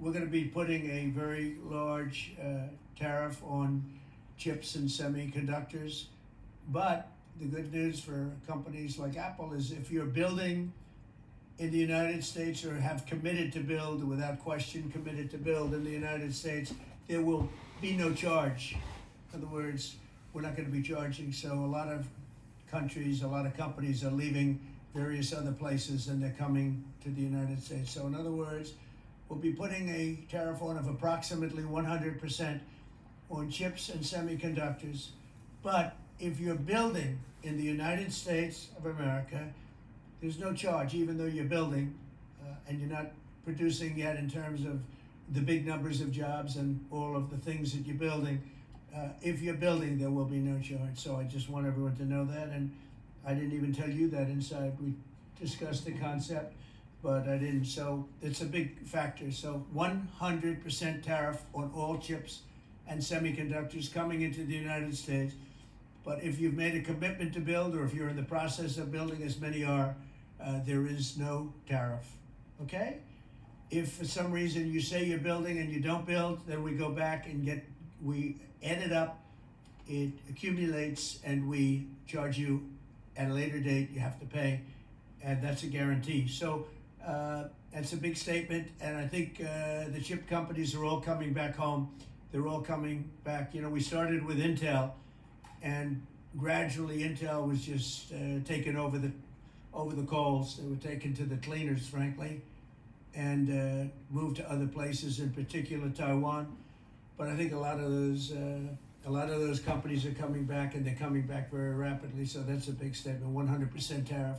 we're going to be putting a very large tariff on chips and semiconductors. But the good news for companies like Apple is if you're building in the United States or have committed to build, without question committed to build in the United States, there will be no charge. In other words, we're not going to be charging. So a lot of countries, a lot of companies are leaving various other places and they're coming to the United States. So in other words, we'll be putting a tariff on of approximately 100% on chips and semiconductors. But if you're building in the United States of America, there's no charge, even though you're building and you're not producing yet in terms of the big numbers of jobs and all of the things that you're building. If you're building, there will be no charge. So I just want everyone to know that. And I didn't even tell you that inside. We discussed the concept, but I didn't. So it's a big factor. So 100% tariff on all chips and semiconductors coming into the United States. But if you've made a commitment to build, or if you're in the process of building, as many are, there is no tariff, okay? If for some reason you say you're building and you don't build, then we go back and we add it up, it accumulates, and we charge you at a later date. You have to pay, and that's a guarantee. So that's a big statement, and I think the chip companies are all coming back home. They're all coming back. You know, we started with Intel, and gradually Intel was just taken over the coals. They were taken to the cleaners, frankly, and moved to other places, in particular Taiwan. But I think a lot of those companies are coming back, and they're coming back very rapidly. So that's a big statement. 100% tariff.